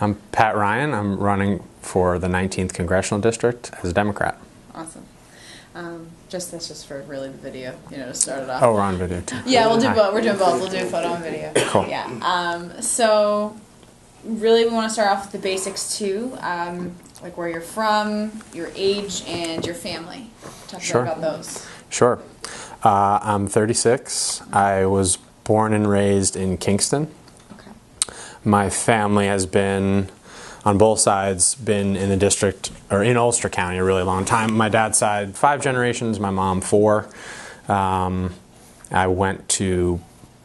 I'm Pat Ryan. I'm running for the 19th Congressional District as a Democrat. Awesome. That's just for really the video, to start it off. Oh, we're on video too. Yeah, we'll do both. We're doing both. We'll do photo and video. Cool. Yeah. So really we want to start off with the basics too, like where you're from, your age, and your family. Talk a bit about those. Sure. I'm 36. I was born and raised in Kingston. Okay. My family has been, on both sides, been in the district, or in Ulster County, a really long time. My dad's side, 5 generations, my mom, 4. I went to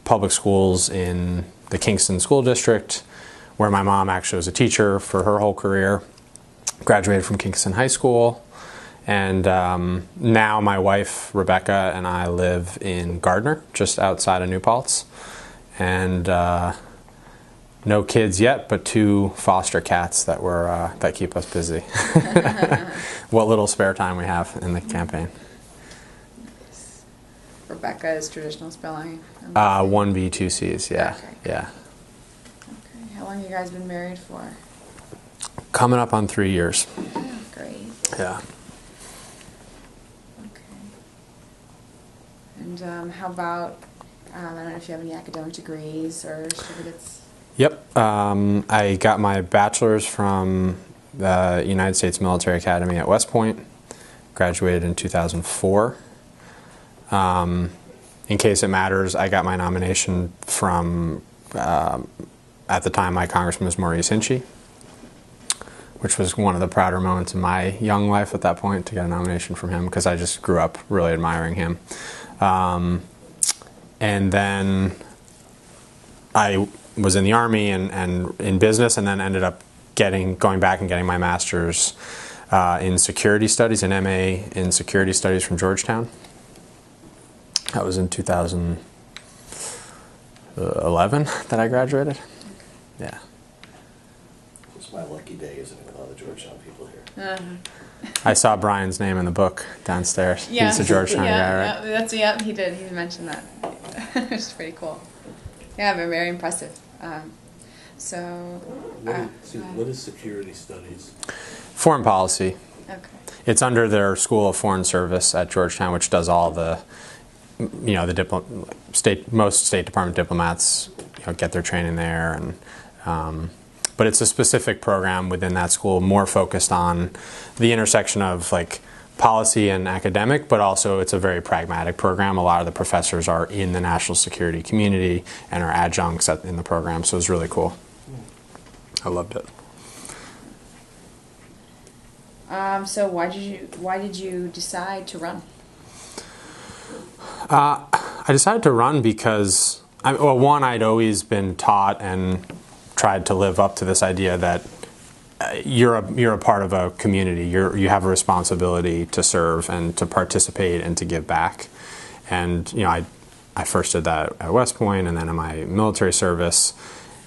public schools in the Kingston School District, where my mom actually was a teacher for her whole career. Graduated from Kingston High School. And now my wife, Rebecca, and I live in Gardner, just outside of New Paltz. And no kids yet, but 2 foster cats that keep us busy. What little spare time we have in the campaign. Nice. Rebecca is traditional spelling? 1 B, 2 C's, yeah. Okay. Yeah. Okay. How long have you guys been married for? Coming up on 3 years. Oh, great. Yeah. And how about, I don't know if you have any academic degrees or certificates? Yep. I got my bachelor's from the United States Military Academy at West Point. Graduated in 2004. In case it matters, I got my nomination from, at the time, my congressman was Maurice Hinchey, which was one of the prouder moments in my young life at that point, to get a nomination from him, because I just grew up really admiring him. And then I was in the Army and in business, and then ended up going back and getting my master's in security studies, an MA in security studies from Georgetown. That was in 2011 that I graduated. Yeah. It's my lucky day, isn't it, with all the Georgetown people here? I saw Brian's name in the book downstairs. Yeah. He's a Georgetown guy, right? He did. He mentioned that. It's pretty cool. Yeah, but very impressive. What is security studies? Foreign policy. Okay. It's under their School of Foreign Service at Georgetown, which does all the, most State Department diplomats, get their training there, and but it's a specific program within that school, more focused on the intersection of policy and academic, but also it's a very pragmatic program. A lot of the professors are in the national security community and are adjuncts in the program, so it's really cool. I loved it. So why did you decide to run? I decided to run because, one, I'd always been taught and tried to live up to this idea that you're a part of a community. You have a responsibility to serve and to participate and to give back. And I first did that at West Point and then in my military service.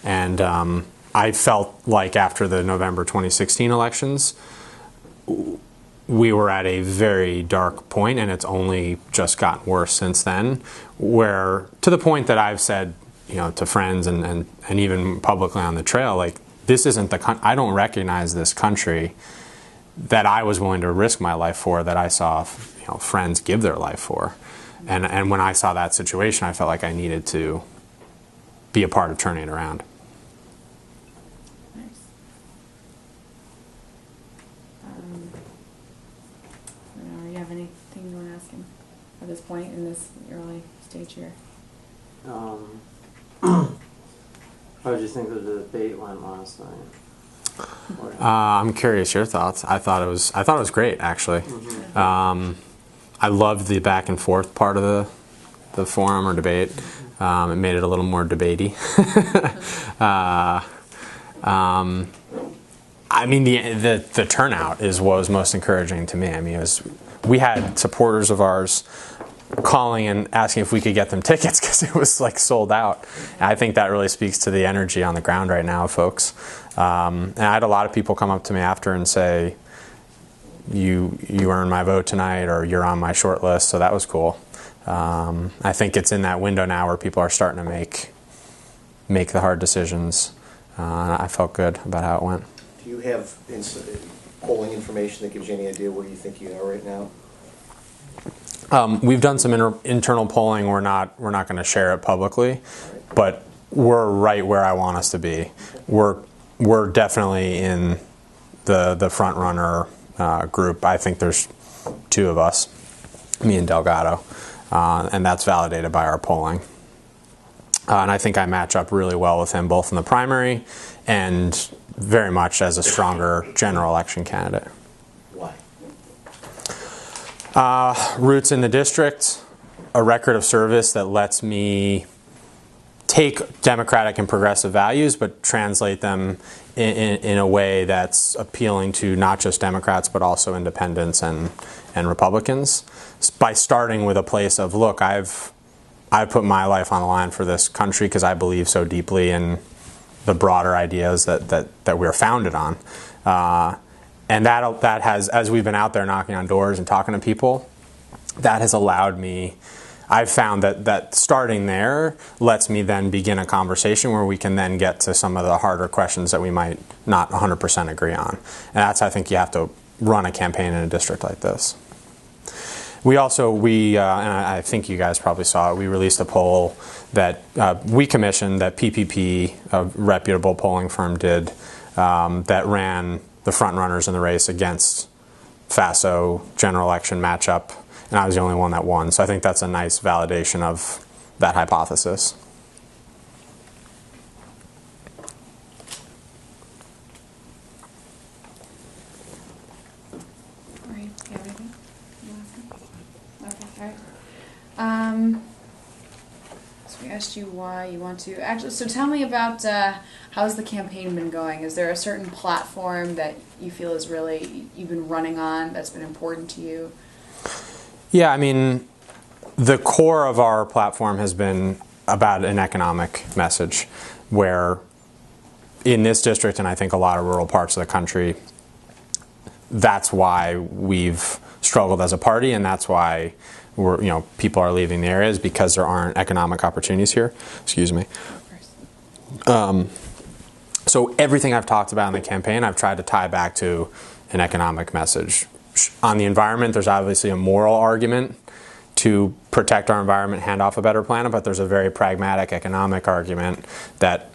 And I felt like after the November 2016 elections, we were at a very dark point, and it's only just gotten worse since then, where to the point that I've said, to friends and even publicly on the trail, this isn't I don't recognize this country that I was willing to risk my life for, that I saw friends give their life for. And when I saw that situation, I felt like I needed to be a part of turning it around. Nice. You have anything you want to ask him at this point in this early stage here? How did you think the debate went last night? I'm curious your thoughts. I thought it was great, actually. Mm-hmm. I loved the back and forth part of the forum or debate. It made it a little more debatey. The turnout is what was most encouraging to me. We had supporters of ours calling and asking if we could get them tickets because it was sold out. And I think that really speaks to the energy on the ground right now, folks. And I had a lot of people come up to me after and say, you earned my vote tonight, or you're on my short list, so that was cool. I think it's in that window now where people are starting to make the hard decisions. I felt good about how it went. Do you have polling information that gives you any idea where you think you are right now? We've done some internal polling. We're not going to share it publicly, but we're right where I want us to be. We're definitely in the front runner group. I think there's two of us, me and Delgado, and that's validated by our polling. And I think I match up really well with him, both in the primary and very much as a stronger general election candidate. Why? Roots in the district, a record of service that lets me take democratic and progressive values but translate them in a way that's appealing to not just Democrats but also independents and Republicans, by starting with a place of, look, I've put my life on the line for this country because I believe so deeply in the broader ideas that we're founded on. And that has, as we've been out there knocking on doors and talking to people, that has allowed me, I've found that starting there lets me then begin a conversation where we can then get to some of the harder questions that we might not 100% agree on. And that's, I think, you have to run a campaign in a district like this. We also, and I think you guys probably saw it, we released a poll that we commissioned, that PPP, a reputable polling firm, did, that ran the front runners in the race against FASO general election matchup, and I was the only one that won. So I think that's a nice validation of that hypothesis. All right, do you have anything? Okay, all right. So we asked you why you want to actually. So tell me about how's the campaign been going? Is there a certain platform that you feel is really you've been running on that's been important to you? Yeah, I mean, the core of our platform has been about an economic message, where in this district, and I think a lot of rural parts of the country, that's why we've struggled as a party, and that's why people are leaving the areas, because there aren't economic opportunities here. Excuse me. So everything I've talked about in the campaign, I've tried to tie back to an economic message. On the environment, there's obviously a moral argument to protect our environment, hand off a better planet, but there's a very pragmatic economic argument that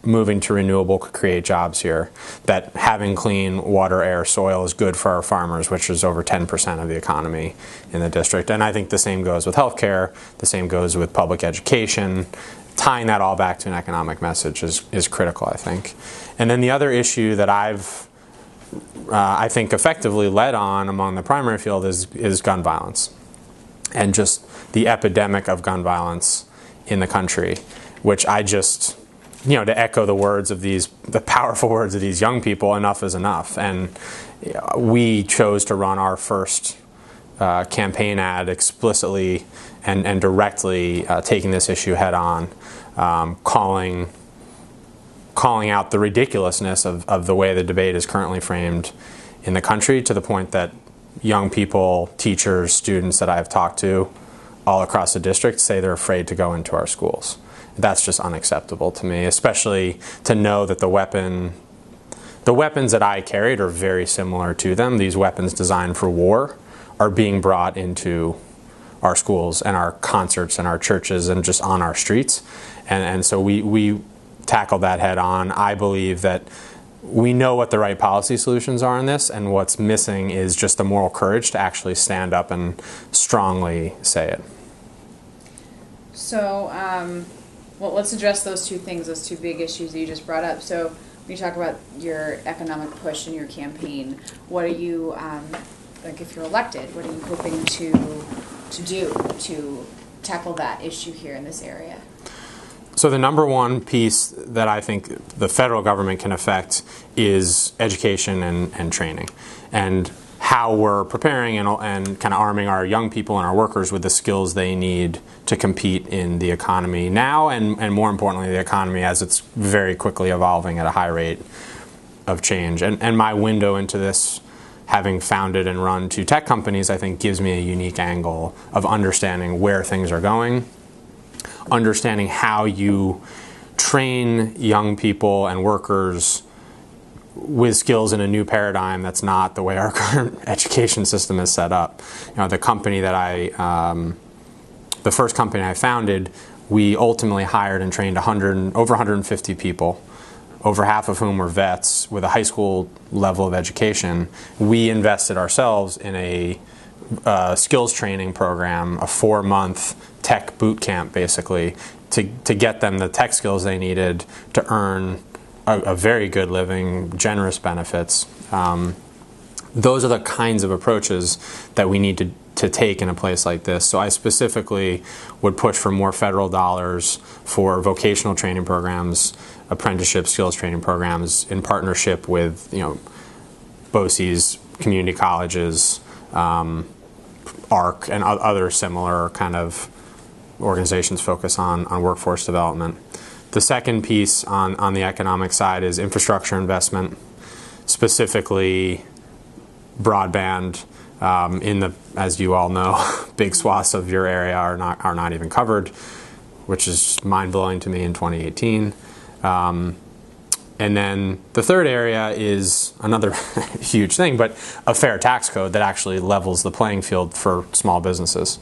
moving to renewable could create jobs here, that having clean water, air, soil is good for our farmers, which is over 10% of the economy in the district. And I think the same goes with healthcare, the same goes with public education. Tying that all back to an economic message is critical, I think. And then the other issue that I think effectively led on among the primary field is gun violence, and just the epidemic of gun violence in the country, which I just, to echo the powerful words of these young people, enough is enough. And we chose to run our first campaign ad explicitly and directly taking this issue head on, calling out the ridiculousness of the way the debate is currently framed in the country, to the point that young people, teachers, students that I've talked to all across the district say they're afraid to go into our schools. That's just unacceptable to me, especially to know that the weapons that I carried are very similar to them. These weapons designed for war are being brought into our schools and our concerts and our churches and just on our streets. And so we tackled that head on. I believe that we know what the right policy solutions are in this, and what's missing is just the moral courage to actually stand up and strongly say it. So, well, let's address those two things, those two big issues that you just brought up. So, when you talk about your economic push in your campaign, what are you, like if you're elected, what are you hoping to do to tackle that issue here in this area? So the number one piece that I think the federal government can affect is education and training, and how we're preparing and kind of arming our young people and our workers with the skills they need to compete in the economy now, and more importantly, the economy as it's very quickly evolving at a high rate of change. And my window into this, having founded and run two tech companies, I think gives me a unique angle of understanding where things are going, understanding how you train young people and workers with skills in a new paradigm that's not the way our current education system is set up. You know, the company that the first company I founded, we ultimately hired and trained over 150 people, over half of whom were vets with a high school level of education. We invested ourselves in a skills training program, a 4-month tech boot camp, basically, to get them the tech skills they needed to earn a very good living, generous benefits. Those are the kinds of approaches that we need to take in a place like this. So I specifically would push for more federal dollars for vocational training programs, apprenticeship skills training programs in partnership with, you know, BOCES, community colleges, ARC, and other similar kind of organizations focus on workforce development. The second piece on the economic side is infrastructure investment, specifically broadband. As you all know, big swaths of your area are not even covered, which is mind-blowing to me in 2018. And then the third area is another huge thing, but a fair tax code that actually levels the playing field for small businesses.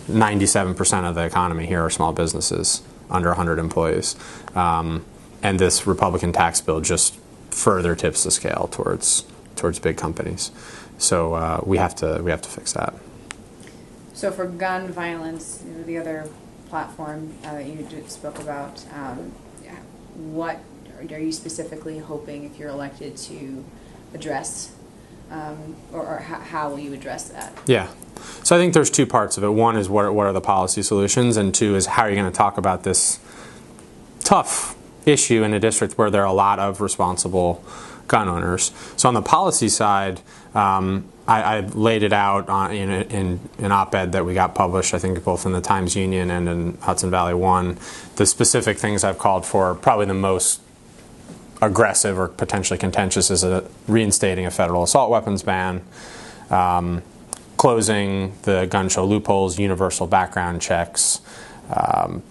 97% of the economy here are small businesses, under 100 employees. And this Republican tax bill just further tips the scale towards big companies. So we have to fix that. So for gun violence, you know, the other platform that you just spoke about, what are you specifically hoping, if you're elected, to address, or how will you address that? Yeah. So I think there's two parts of it. One is what are the policy solutions, and two is how are you going to talk about this tough issue in a district where there are a lot of responsible gun owners. So on the policy side, I laid it out in an op-ed that we got published, I think both in the Times-Union and in Hudson Valley One. The specific things I've called for, probably the most aggressive or potentially contentious, is reinstating a federal assault weapons ban, closing the gun show loopholes, universal background checks,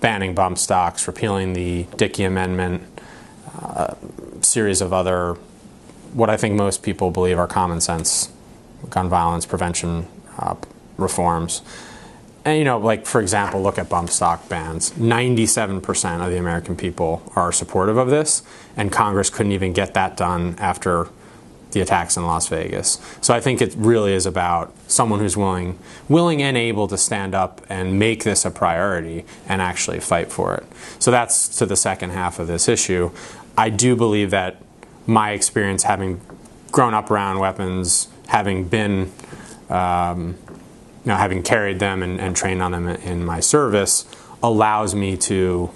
banning bump stocks, repealing the Dickey Amendment, series of other, what I think most people believe are common sense gun violence prevention reforms. And, you know, like, for example, look at bump stock bans. 97% of the American people are supportive of this, and Congress couldn't even get that done after the attacks in Las Vegas. So I think it really is about someone who's willing and able to stand up and make this a priority and actually fight for it. So that's to the second half of this issue. I do believe that my experience, having grown up around weapons, having been, having carried them and trained on them in my service, allows me to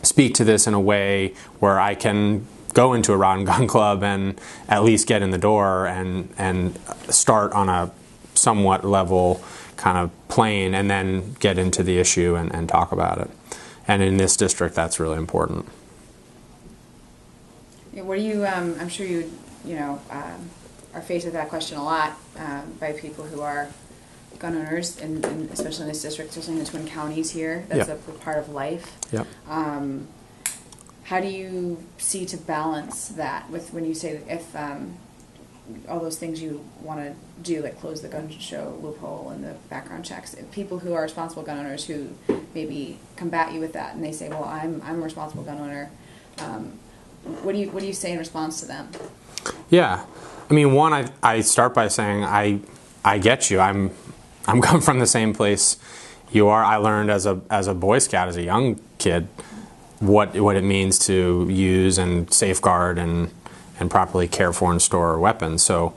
speak to this in a way where I can go into a rod and gun club and at least get in the door and start on a somewhat level kind of plane, and then get into the issue and talk about it. And in this district, that's really important. What do you? I'm sure you are faced with that question a lot by people who are gun owners, and especially in this district, especially in the Twin Counties here. That's a part of life. Yep. How do you see to balance that with, when you say if all those things you want to do, like close the gun show loophole and the background checks, if people who are responsible gun owners who maybe combat you with that, and they say, well, I'm a responsible gun owner, what do you say in response to them? Yeah, I mean, one, I start by saying I get you. I'm coming from the same place you are. I learned as a Boy Scout, as a young kid, what it means to use and safeguard and properly care for and store weapons. So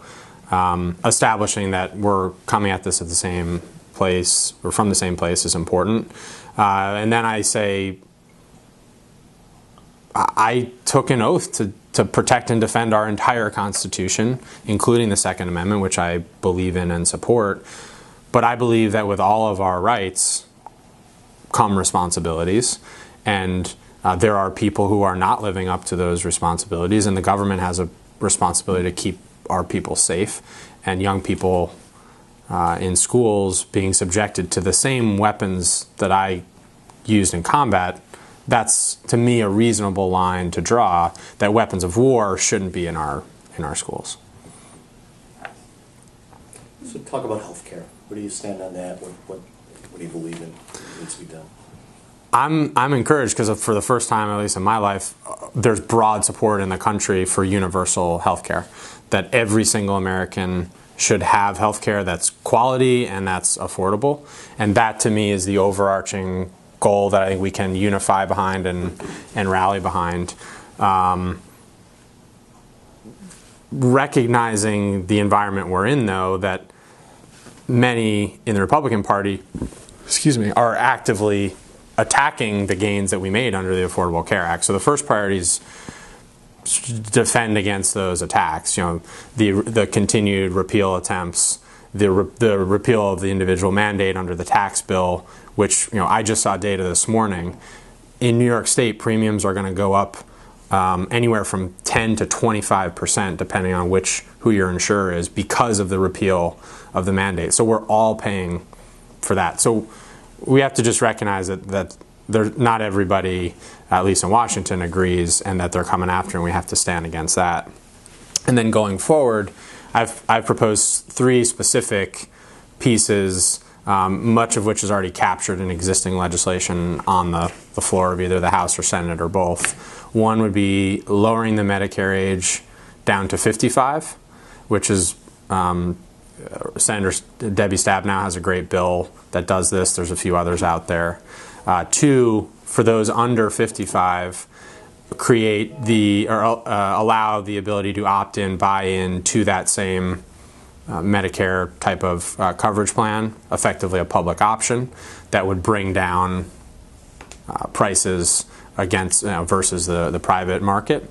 establishing that we're coming at this at the same place, or from the same place, is important. And then I say, I took an oath to protect and defend our entire Constitution, including the Second Amendment, which I believe in and support. But I believe that with all of our rights come responsibilities, and there are people who are not living up to those responsibilities, and the government has a responsibility to keep our people safe, and young people in schools being subjected to the same weapons that I used in combat that's to me a reasonable line to draw, that weapons of war shouldn't be in our schools. So talk about healthcare. Where do you stand on that? What do you believe in needs to be done? I'm encouraged because for the first time, at least in my life, there's broad support in the country for universal health care, that every single American should have health care that's quality and that's affordable. And that, to me, is the overarching goal that I think we can unify behind and rally behind. Recognizing the environment we're in, though, that many in the Republican Party, are actively attacking the gains that we made under the Affordable Care Act. So the first priority is defend against those attacks. The continued repeal attempts, the repeal of the individual mandate under the tax bill, which I just saw data this morning. In New York State, premiums are going to go up anywhere from 10 to 25%, depending on who your insurer is, because of the repeal of the mandate. So we're all paying for that. So we have to just recognize that not everybody, at least in Washington, agrees, and that they're coming after, and we have to stand against that. And then going forward, I've proposed 3 specific pieces, much of which is already captured in existing legislation on the floor of either the House or Senate or both. One would be lowering the Medicare age down to 55, which is Senator Debbie Stabenow has a great bill that does this. There's a few others out there. 2, for those under 55, allow the ability to opt in, buy in to that same Medicare type of coverage plan, effectively a public option that would bring down prices against versus the private market.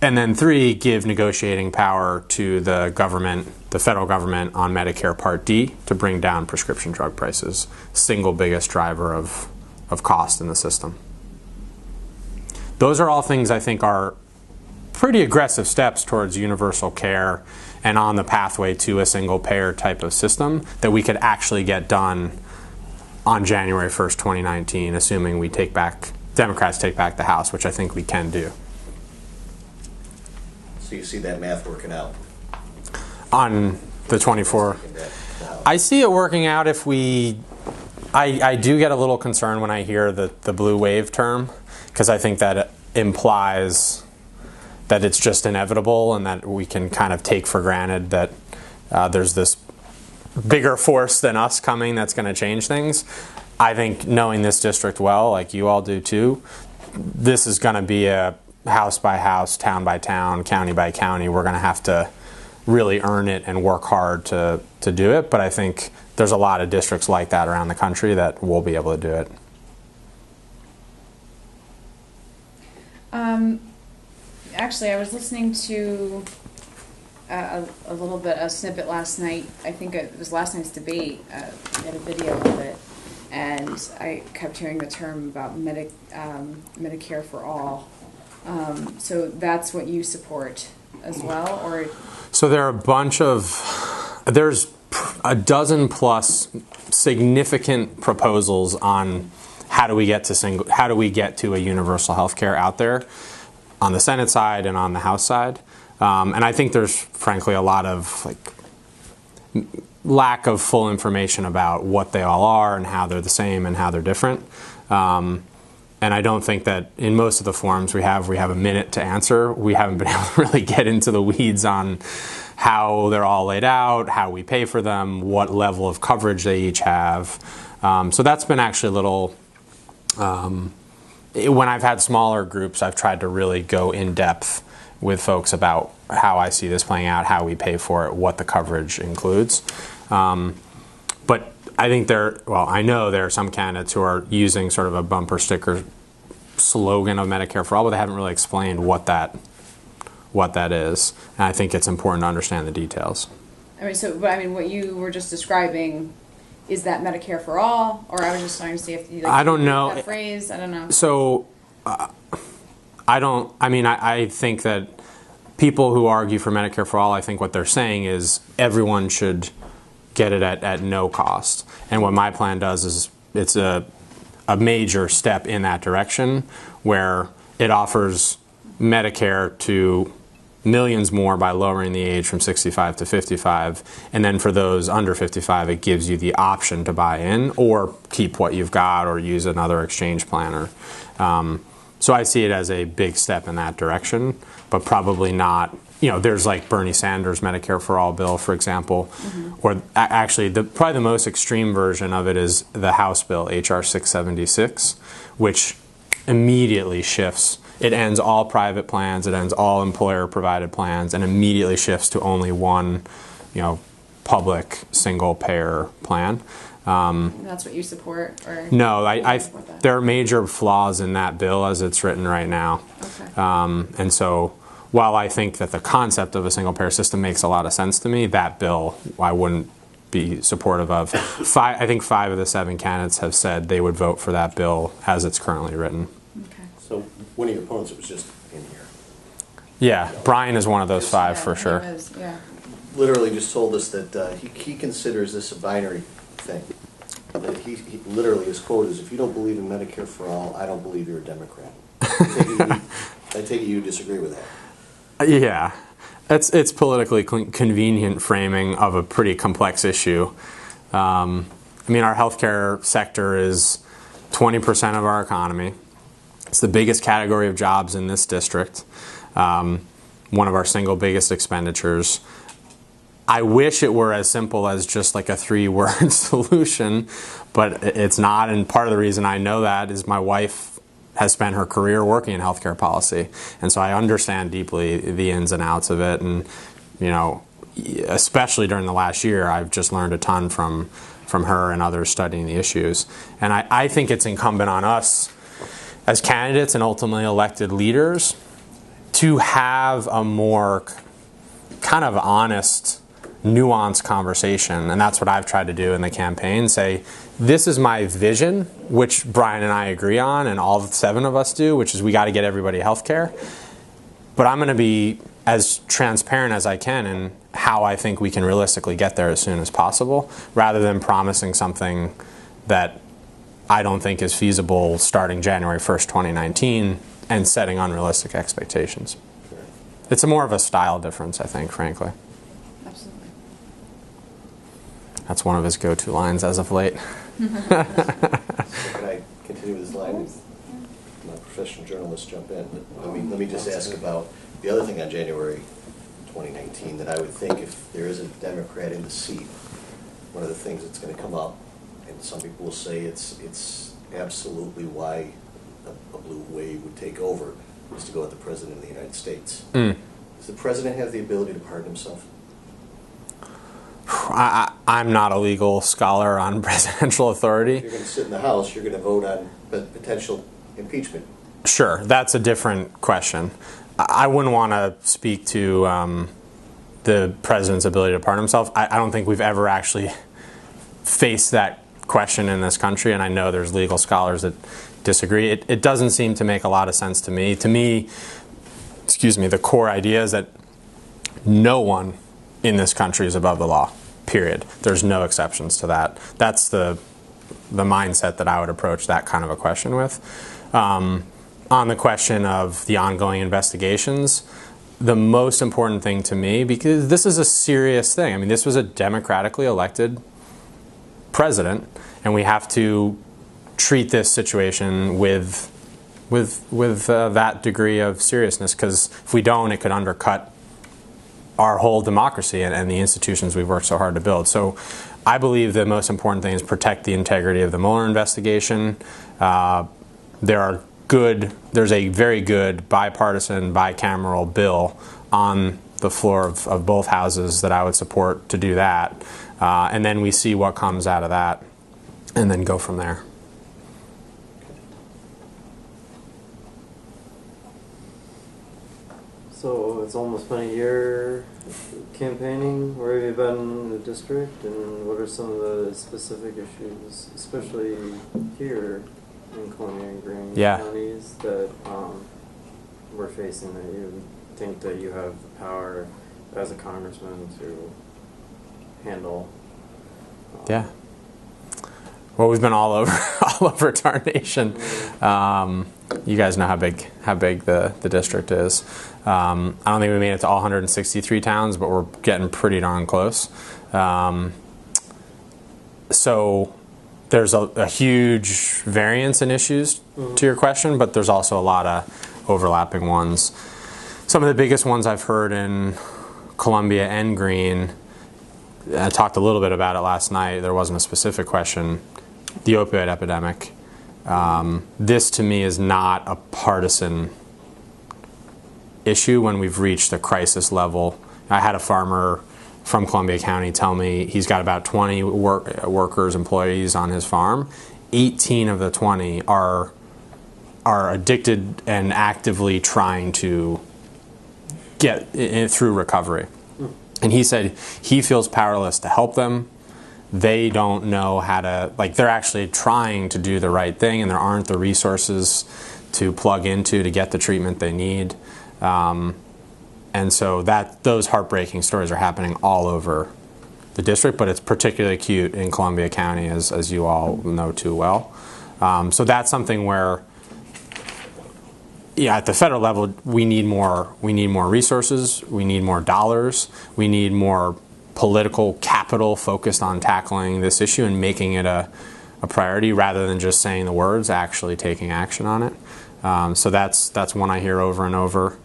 And then 3, give negotiating power to the federal government on Medicare Part D to bring down prescription drug prices, single biggest driver of cost in the system. Those are all things I think are pretty aggressive steps towards universal care and on the pathway to a single payer type of system that we could actually get done on January 1st, 2019, assuming Democrats take back the House, which I think we can do. So you see that math working out? On the 24. I see it working out if I do get a little concerned when I hear the blue wave term, because I think that implies that it's just inevitable and that we can kind of take for granted that there's this bigger force than us coming that's going to change things. I think, knowing this district well, like you all do too, this is going to be a house by house, town by town, county by county. We're going to have to really earn it and work hard to do it. But I think there's a lot of districts like that around the country that will be able to do it. Actually, I was listening to a snippet last night. I think it was last night's debate. We had a video of it, and I kept hearing the term about Medicare-for-All. So that's what you support as well, or? So there are there's a dozen plus significant proposals on how do we get to a universal health care out there on the Senate side and on the House side. And I think there's frankly a lot of lack of full information about what they all are and how they're the same and how they're different. And I don't think that in most of the forums we have a minute to answer. We haven't been able to really get into the weeds on how they're all laid out, how we pay for them, what level of coverage they each have. So that's been actually a little, when I've had smaller groups, I've tried to really go in depth with folks about how I see this playing out, how we pay for it, what the coverage includes. But I think I know there are some candidates who are using sort of a bumper sticker slogan of Medicare-for-All, but they haven't really explained what that is. And I think it's important to understand the details. What you were just describing, is that Medicare-for-All? Or I was just trying to see if you I don't know that phrase. I don't know. So I think that people who argue for Medicare-for-All, I think what they're saying is everyone should get it at no cost. And what my plan does is it's a a major step in that direction, where it offers Medicare to millions more by lowering the age from 65 to 55, and then for those under 55 it gives you the option to buy in or keep what you've got or use another exchange plan. So I see it as a big step in that direction, but probably not, there's like Bernie Sanders' Medicare-for-All bill, for example, or actually probably the most extreme version of it is the House bill, HR 676, which immediately shifts. It ends all private plans, it ends all employer-provided plans, and immediately shifts to only one, public single-payer plan. That's what you support, or no, support that? there are major flaws in that bill as it's written right now. Okay. And so, while I think that the concept of a single-payer system makes a lot of sense to me, that bill I wouldn't be supportive of. I think 5 of the 7 candidates have said they would vote for that bill as it's currently written. Okay. So one of your opponents was just in here. Yeah, Brian is one of those 5 for sure. Yeah. Literally just told us that he considers this a binary thing. That he literally, his quote is, "If you don't believe in Medicare for all, I don't believe you're a Democrat." I take it you disagree with that. Yeah, it's politically convenient framing of a pretty complex issue. Our healthcare sector is 20% of our economy. It's the biggest category of jobs in this district. One of our single biggest expenditures. I wish it were as simple as just like a 3-word solution, but it's not. And part of the reason I know that is my wife has spent her career working in healthcare policy. And so I understand deeply the ins and outs of it. And, especially during the last year, I've just learned a ton from her and others studying the issues. And I think it's incumbent on us as candidates and ultimately elected leaders to have a more kind of honest, nuanced conversation, and that's what I've tried to do in the campaign. Say, this is my vision, which Brian and I agree on, and all 7 of us do, which is we got to get everybody health care. But I'm going to be as transparent as I can in how I think we can realistically get there as soon as possible, rather than promising something that I don't think is feasible starting January 1st, 2019, and setting unrealistic expectations. It's more of a style difference, I think, frankly. Absolutely. That's one of his go-to lines as of late. So can I continue with this line? My professional journalist jump in. But let me just ask about the other thing on January 2019 that I would think if there is a Democrat in the seat, one of the things that's going to come up, and some people will say it's absolutely why a blue wave would take over, is to go at the President of the United States. Does the President have the ability to pardon himself? I'm not a legal scholar on presidential authority. If you're going to sit in the House, you're going to vote on potential impeachment. Sure, that's a different question. I wouldn't want to speak to the President's ability to pardon himself. I don't think we've ever actually faced that question in this country, and I know there's legal scholars that disagree. It doesn't seem to make a lot of sense to me. To me, the core idea is that no one in this country is above the law, period. There's no exceptions to that. That's the mindset that I would approach that kind of a question with. On the question of the ongoing investigations, the most important thing to me, because this is a serious thing. This was a democratically elected president, and we have to treat this situation with that degree of seriousness, because if we don't, it could undercut our whole democracy and the institutions we've worked so hard to build. So I believe the most important thing is protect the integrity of the Mueller investigation. There's a very good bipartisan, bicameral bill on the floor of both houses that I would support to do that. And then we see what comes out of that and then go from there. So it's almost been a year campaigning. Where have you been in the district, and what are some of the specific issues, especially here in Columbia-Greene counties, that we're facing, that you think that you have the power as a congressman to handle? Yeah. Well, we've been all over all over Tarnation. You guys know how big the district is. I don't think we made it to all 163 towns, but we're getting pretty darn close. So there's a huge variance in issues to your question, but there's also a lot of overlapping ones. Some of the biggest ones I've heard in Columbia and Greene, I talked a little bit about it last night. There wasn't a specific question. The opioid epidemic. This to me is not a partisan issue when we've reached a crisis level. I had a farmer from Columbia County tell me he's got about 20 workers, employees on his farm. 18 of the 20 are addicted and actively trying to get through recovery. And he said he feels powerless to help them. They don't know how to, like, they're actually trying to do the right thing, and there aren't the resources to plug into to get the treatment they need. And so those heartbreaking stories are happening all over the district, but it's particularly acute in Columbia County, as you all know too well. So that's something where, yeah, at the federal level, we need more resources, we need more dollars, we need more political capital focused on tackling this issue and making it a priority rather than just saying the words, actually taking action on it. So that's one I hear over and over.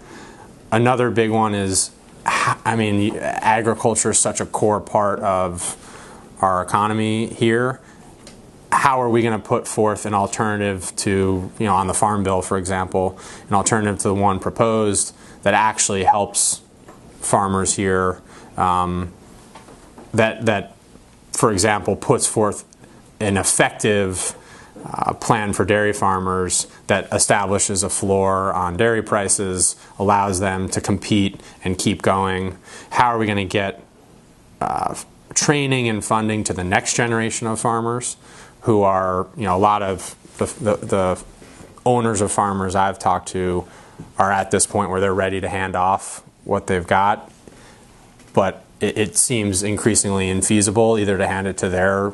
Another big one is, I mean, agriculture is such a core part of our economy here. How are we going to put forth an alternative to, on the Farm Bill, for example, an alternative to the one proposed that actually helps farmers here, that, for example, puts forth an effective plan for dairy farmers that establishes a floor on dairy prices, allows them to compete and keep going? How are we going to get training and funding to the next generation of farmers who are, a lot of the owners of farmers I've talked to are at this point where they're ready to hand off what they've got, but it seems increasingly infeasible either to hand it to their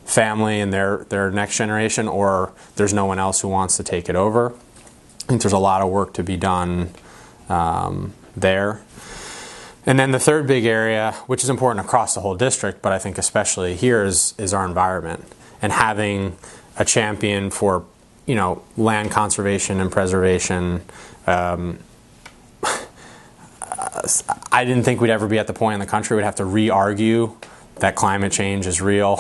family and their next generation, or there's no one else who wants to take it over. I think there's a lot of work to be done there. And then the third big area, which is important across the whole district, but I think especially here, is our environment, and having a champion for land conservation and preservation. I didn't think we'd ever be at the point in the country we'd have to re-argue that climate change is real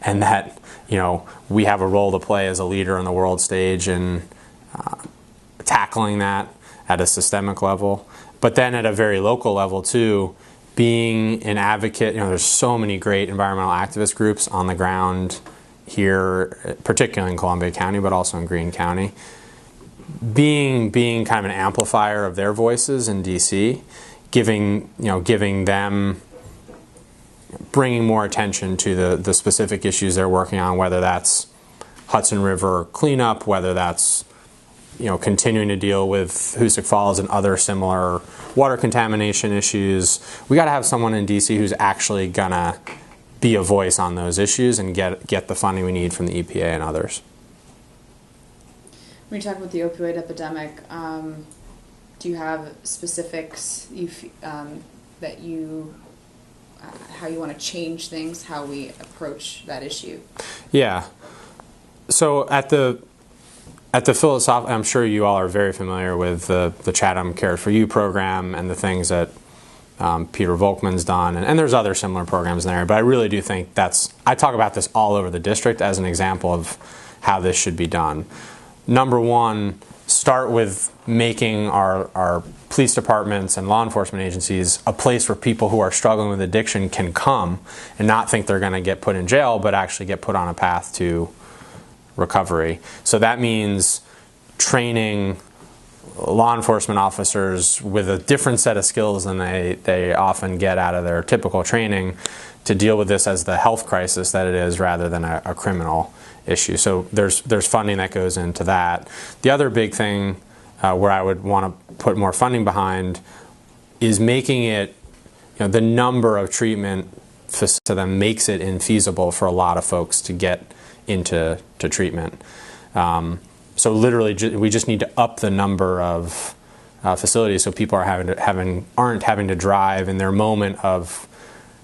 and that we have a role to play as a leader on the world stage in tackling that at a systemic level. But then at a very local level too, being an advocate, there's so many great environmental activist groups on the ground here, particularly in Columbia County, but also in Greene County. Being kind of an amplifier of their voices in DC, giving them, bringing more attention to the specific issues they're working on, whether that's Hudson River cleanup, whether that's continuing to deal with Hoosick Falls and other similar water contamination issues. We got to have someone in DC who's actually gonna be a voice on those issues and get the funding we need from the EPA and others. When you talk about the opioid epidemic, do you have specifics that you how you want to change things, how we approach that issue? Yeah. So at the philosophical, I'm sure you all are very familiar with the Chatham Care for You program and the things that Peter Volkman's done, and there's other similar programs in there, but I really do think I talk about this all over the district as an example of how this should be done. Number one, start with making our police departments and law enforcement agencies a place where people who are struggling with addiction can come and not think they're going to get put in jail, but actually get put on a path to recovery. So that means training law enforcement officers with a different set of skills than they often get out of their typical training to deal with this as the health crisis that it is rather than a criminal issue. So there's funding that goes into that. The other big thing where I would want to put more funding behind is making it, the number of treatment facilities to them makes it infeasible for a lot of folks to get into treatment. So literally, we just need to up the number of facilities so people aren't having to drive in their moment of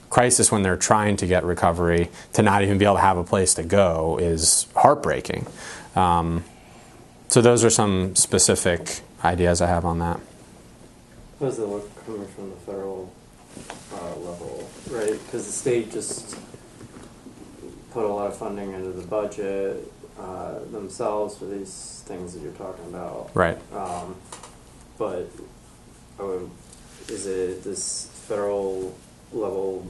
crisis when they're trying to get recovery to not even be able to have a place to go is heartbreaking. So those are some specific ideas I have on that. How does it look coming from the federal level, right? Because the state just put a lot of funding into the budget themselves for these things that you're talking about. Right. But is it this federal level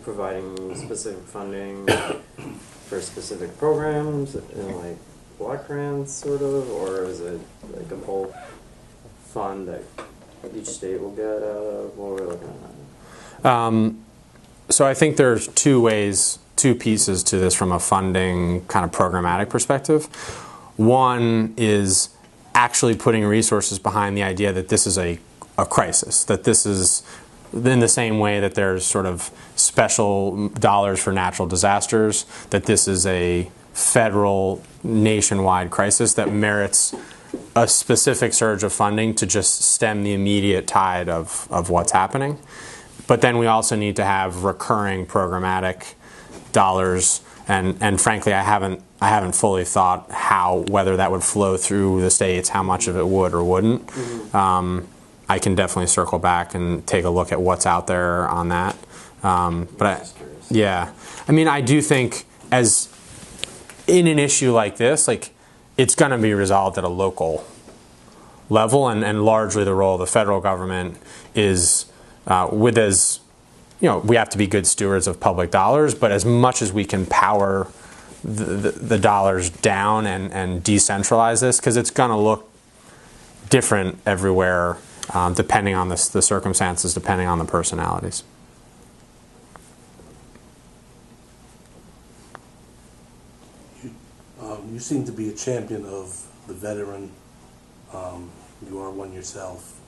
providing specific funding for specific programs and like block grants, sort of, or is it like a whole fund that each state will get out of? What are we looking at? So I think there's two pieces to this from a funding kind of programmatic perspective. One is actually putting resources behind the idea that this is a crisis, that this is in the same way that there's sort of special dollars for natural disasters, that this is a federal nationwide crisis that merits a specific surge of funding to just stem the immediate tide of what's happening. But then we also need to have recurring programmatic dollars, and frankly, I haven't fully thought whether that would flow through the states, how much of it would or wouldn't. Mm-hmm. I can definitely circle back and take a look at what's out there on that. I do think as in an issue like this, like it's going to be resolved at a local level, and largely the role of the federal government is we have to be good stewards of public dollars, but as much as we can power the dollars down and decentralize this, because it's going to look different everywhere, depending on the circumstances, depending on the personalities. You seem to be a champion of the veteran. You are one yourself.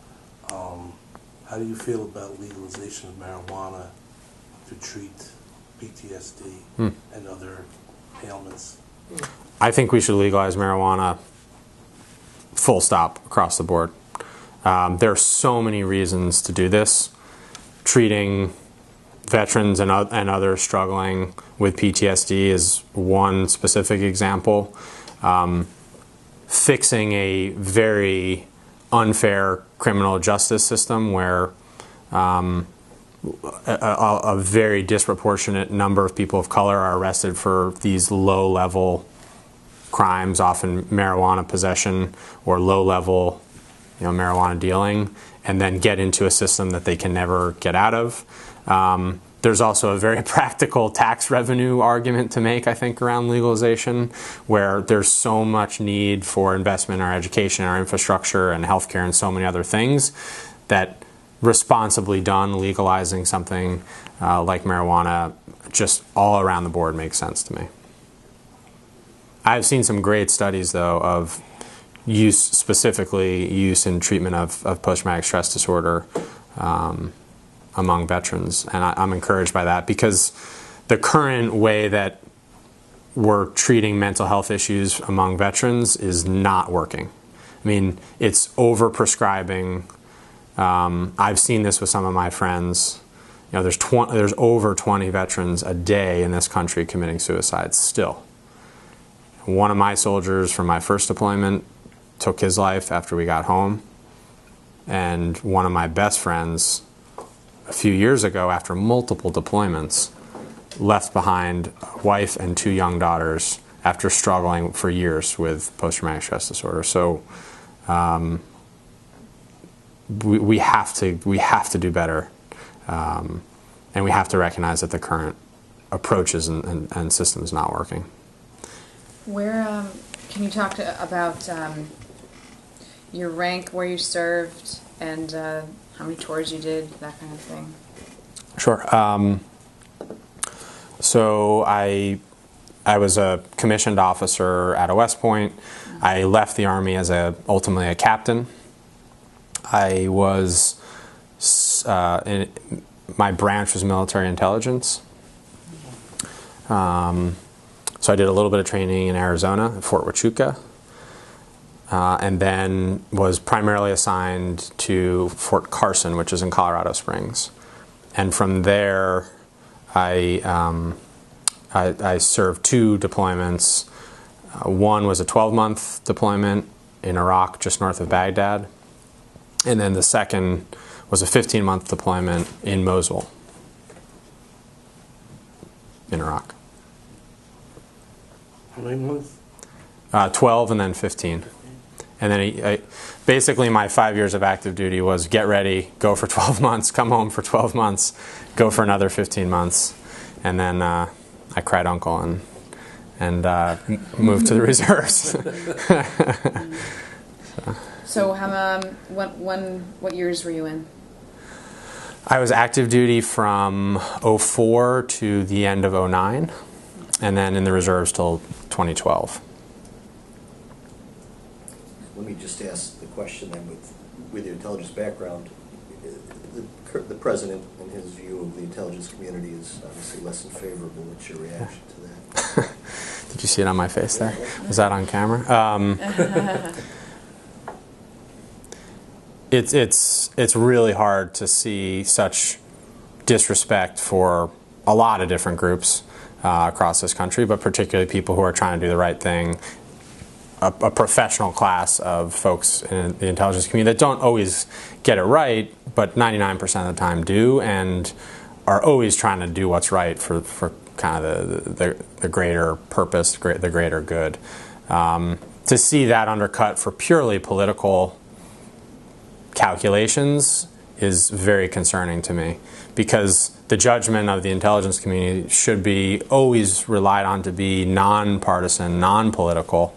How do you feel about legalization of marijuana to treat PTSD and other ailments? I think we should legalize marijuana full stop across the board. There are so many reasons to do this. Treating veterans and others struggling with PTSD is one specific example. Fixing a very unfair criminal justice system where a very disproportionate number of people of color are arrested for these low-level crimes, often marijuana possession or low-level marijuana dealing, and then get into a system that they can never get out of. There's also a very practical tax revenue argument to make, I think, around legalization, where there's so much need for investment in our education, our infrastructure, and healthcare, and so many other things that responsibly done, legalizing something like marijuana just all around the board makes sense to me. I've seen some great studies, though, of specifically use in treatment of post-traumatic stress disorder among veterans, and I'm encouraged by that, because the current way that we're treating mental health issues among veterans is not working. I mean, it's overprescribing. I've seen this with some of my friends. There's over 20 veterans a day in this country committing suicide still. One of my soldiers from my first deployment took his life after we got home, and one of my best friends a few years ago, after multiple deployments, left behind a wife and 2 young daughters after struggling for years with post-traumatic stress disorder. So we have to do better, and we have to recognize that the current approaches and system is not working. Where can you talk about your rank, where you served, and how many tours you did, that kind of thing? Sure. So I was a commissioned officer at a West Point. I left the Army as ultimately a captain. I was my branch was military intelligence. So I did a little bit of training in Arizona, at Fort Huachuca, and then was primarily assigned to Fort Carson, which is in Colorado Springs. And from there, I served 2 deployments. One was a 12-month deployment in Iraq, just north of Baghdad. And then the second was a 15-month deployment in Mosul, in Iraq. How many months? 12 and then 15. And then basically my 5 years of active duty was get ready, go for 12 months, come home for 12 months, go for another 15 months. And then I cried uncle and moved to the reserves. So what years were you in? I was active duty from '04 to the end of '09, and then in the reserves till 2012. Let me just ask the question then, with your intelligence background, the president and his view of the intelligence community is obviously less than favorable. What's your reaction to that? Did you see it on my face there? Was that on camera? It's really hard to see such disrespect for a lot of different groups across this country, but particularly people who are trying to do the right thing. A professional class of folks in the intelligence community that don't always get it right, but 99% of the time do, and are always trying to do what's right for kind of the greater purpose, the greater good. To see that undercut for purely political calculations is very concerning to me, because the judgment of the intelligence community should be always relied on to be nonpartisan, non-political,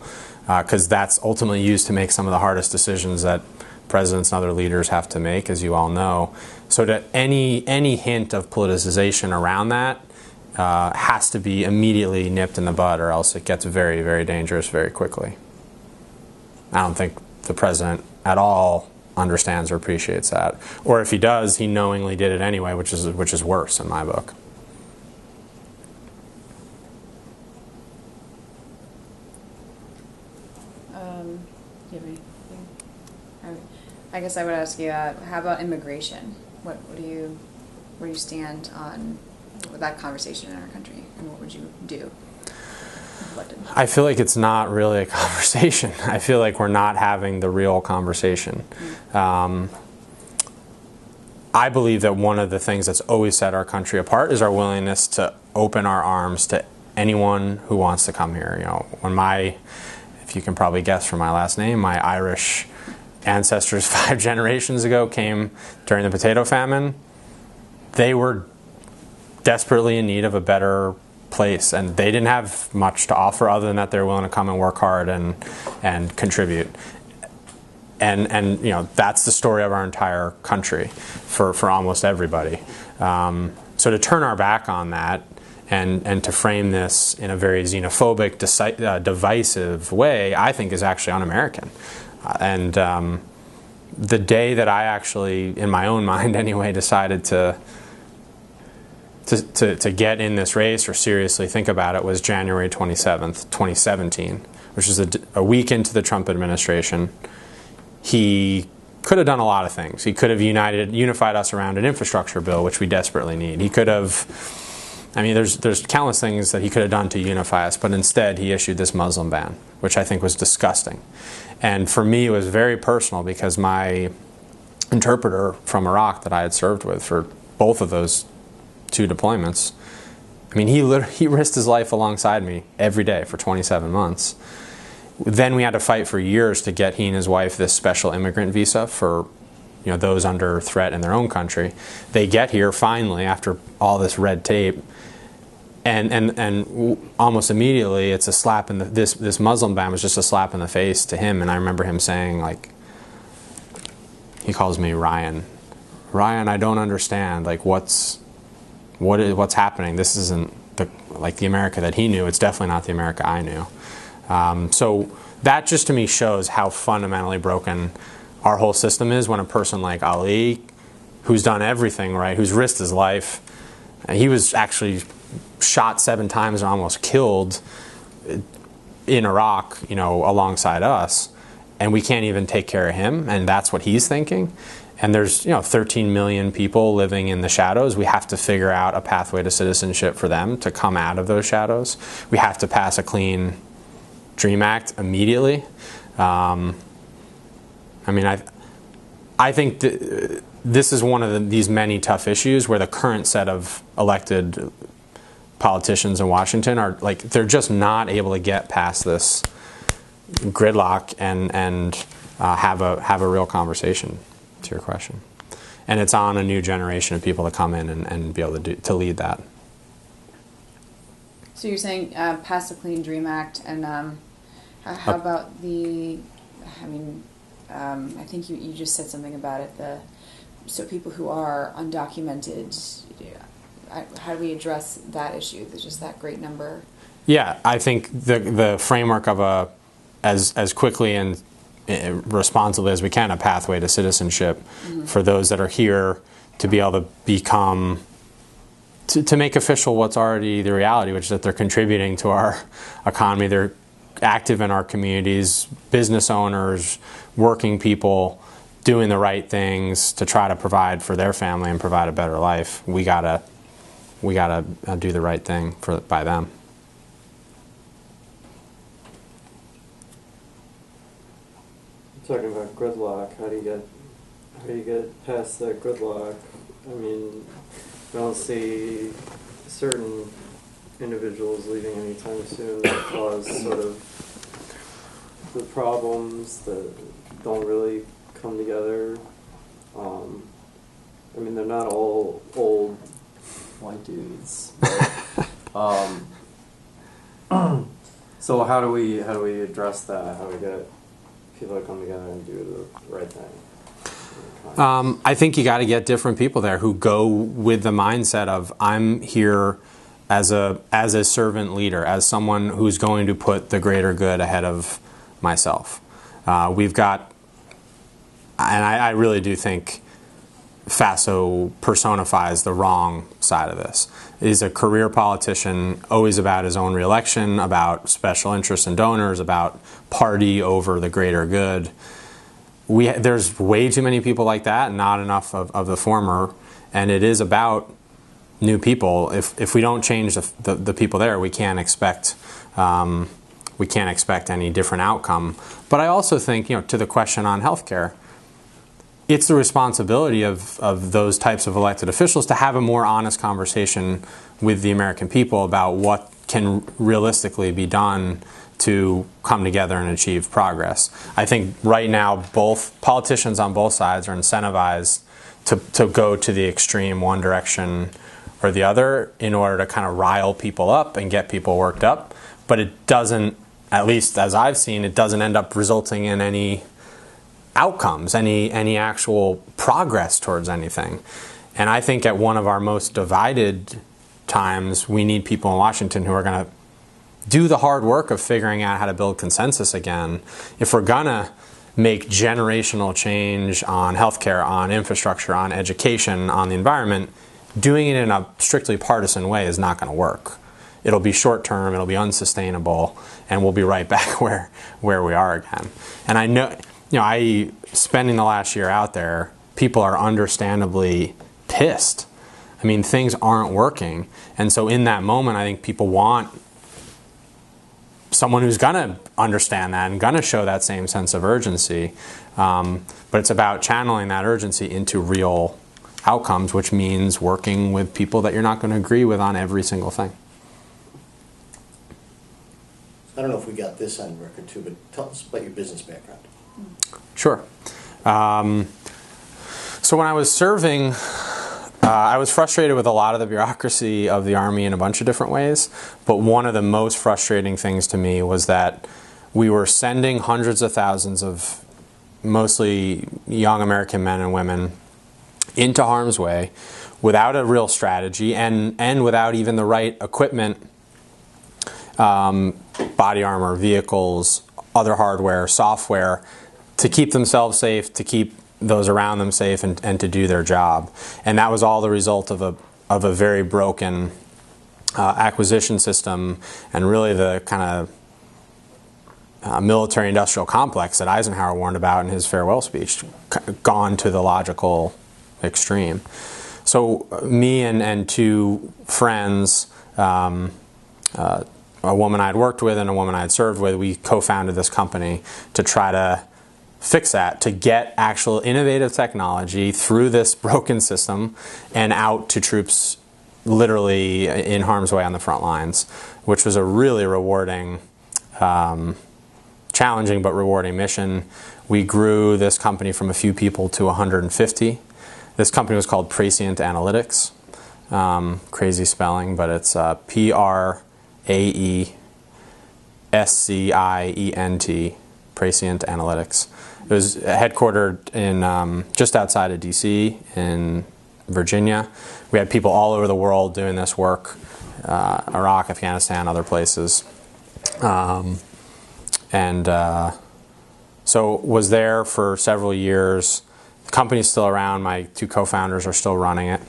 because that's ultimately used to make some of the hardest decisions that presidents and other leaders have to make, as you all know. So that any hint of politicization around that has to be immediately nipped in the bud, or else it gets very, very dangerous very quickly. I don't think the president at all understands or appreciates that. Or if he does, he knowingly did it anyway, which is worse in my book. Do you have anything? I guess I would ask you, how about immigration? Where do you stand on that conversation in our country, and what would you do? I feel like it's not really a conversation. I feel like we're not having the real conversation. I believe that one of the things that's always set our country apart is our willingness to open our arms to anyone who wants to come here. You know, when if you can probably guess from my last name, my Irish ancestors 5 generations ago came during the potato famine, they were desperately in need of a better place, and they didn't have much to offer other than that they're willing to come and work hard and contribute. And you know, that's the story of our entire country for almost everybody. So to turn our back on that and to frame this in a very xenophobic, divisive way, I think is actually un-American. And the day that I actually, in my own mind anyway, decided to get in this race or seriously think about it was January 27th, 2017, which is a week into the Trump administration. He could have done a lot of things. He could have unified us around an infrastructure bill, which we desperately need. He could have, I mean, there's countless things that he could have done to unify us, but instead he issued this Muslim ban, which I think was disgusting. And for me, it was very personal, because my interpreter from Iraq that I had served with for both of those 2 deployments, I mean, he risked his life alongside me every day for 27 months. Then we had to fight for years to get he and his wife this special immigrant visa for, you know, those under threat in their own country. They get here finally after all this red tape, and almost immediately it's a slap in this Muslim ban was just a slap in the face to him. And I remember him saying, like, he calls me Ryan, I don't understand, like, what's happening. This isn't like the America that he knew. It's definitely not the America I knew. So that just to me shows how fundamentally broken our whole system is when a person like Ali, who's done everything right, who's risked his life, and he was actually shot 7 times and almost killed in Iraq, alongside us, and we can't even take care of him, and that's what he's thinking. And there's 13 million people living in the shadows. We have to figure out a pathway to citizenship for them to come out of those shadows. We have to pass a clean DREAM Act immediately. I think this is one of these many tough issues where the current set of elected politicians in Washington are they're just not able to get past this gridlock and have a real conversation. To your question, and it's on a new generation of people to come in and be able to lead that. So you're saying pass the Clean DREAM Act, and how about the? I think you just said something about it. So people who are undocumented, how do we address that issue? There's just that great number. Yeah, I think the framework of as quickly and responsibly as we can, a pathway to citizenship for those that are here to be able to become, to make official what's already the reality, which is that they're contributing to our economy. They're active in our communities, business owners, working people, doing the right things to try to provide for their family and provide a better life. We gotta do the right thing by them. Talking about gridlock, how do you get past that gridlock? I mean, I don't see certain individuals leaving anytime soon that cause sort of the problems that don't really come together. They're not all old white dudes. But, so how do we address that? How do we get people to come together and do the right thing? I think you got to get different people there who go with the mindset of, I'm here as a servant leader, as someone who's going to put the greater good ahead of myself. We've got, and I really do think Faso personifies the wrong side of this. He's a career politician, always about his own reelection, about special interests and donors, about party over the greater good. There's way too many people like that, not enough of the former, and it is about new people. If we don't change the people there, we can't expect any different outcome. But I also think, to the question on healthcare, it's the responsibility of those types of elected officials to have a more honest conversation with the American people about what can realistically be done to come together and achieve progress. I think right now both politicians on both sides are incentivized to go to the extreme one direction or the other in order to kind of rile people up and get people worked up. But it doesn't, at least as I've seen, it doesn't end up resulting in any outcomes, any actual progress towards anything. And I think at one of our most divided times, we need people in Washington who are going to do the hard work of figuring out how to build consensus again. If we're going to make generational change on healthcare, on infrastructure, on education, on the environment, doing it in a strictly partisan way is not going to work. It'll be short term, it'll be unsustainable, and we'll be right back where we are again. And I know, spending the last year out there, people are understandably pissed. I mean, things aren't working. And so in that moment, I think people want someone who's going to understand that and going to show that same sense of urgency. But it's about channeling that urgency into real outcomes, which means working with people that you're not going to agree with on every single thing. I don't know if we got this on record too, but tell us about your business background. Sure. So when I was serving, I was frustrated with a lot of the bureaucracy of the Army in a bunch of different ways, but one of the most frustrating things to me was that we were sending hundreds of thousands of mostly young American men and women into harm's way without a real strategy and without even the right equipment, body armor, vehicles, other hardware, software, to keep themselves safe, to keep those around them safe, and to do their job. And that was all the result of a very broken acquisition system, and really the kind of military-industrial complex that Eisenhower warned about in his farewell speech, gone to the logical extreme. So me and two friends, a woman I'd worked with and a woman I'd served with, we co-founded this company to try to fix that, to get actual innovative technology through this broken system and out to troops literally in harm's way on the front lines, which was a really rewarding, challenging but rewarding mission. We grew this company from a few people to 150. This company was called Prescient Analytics. Crazy spelling, but it's P-R-A-E-S-C-I-E-N-T, Prescient Analytics. It was headquartered in just outside of D.C. in Virginia. We had people all over the world doing this work, Iraq, Afghanistan, other places. So was there for several years. The company's still around. My two co-founders are still running it.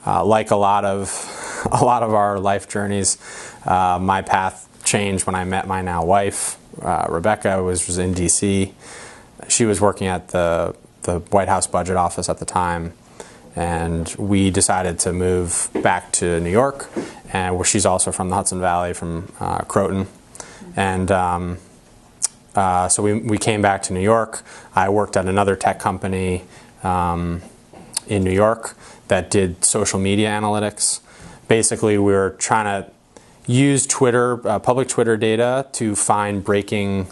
Like a lot of our life journeys, my path changed when I met my now wife. Rebecca was in D.C. She was working at the White House Budget Office at the time, and we decided to move back to New York, and where she's also from the Hudson Valley, from Croton, and so we came back to New York. I worked at another tech company in New York that did social media analytics. Basically, we were trying to use Twitter, public Twitter data to find breaking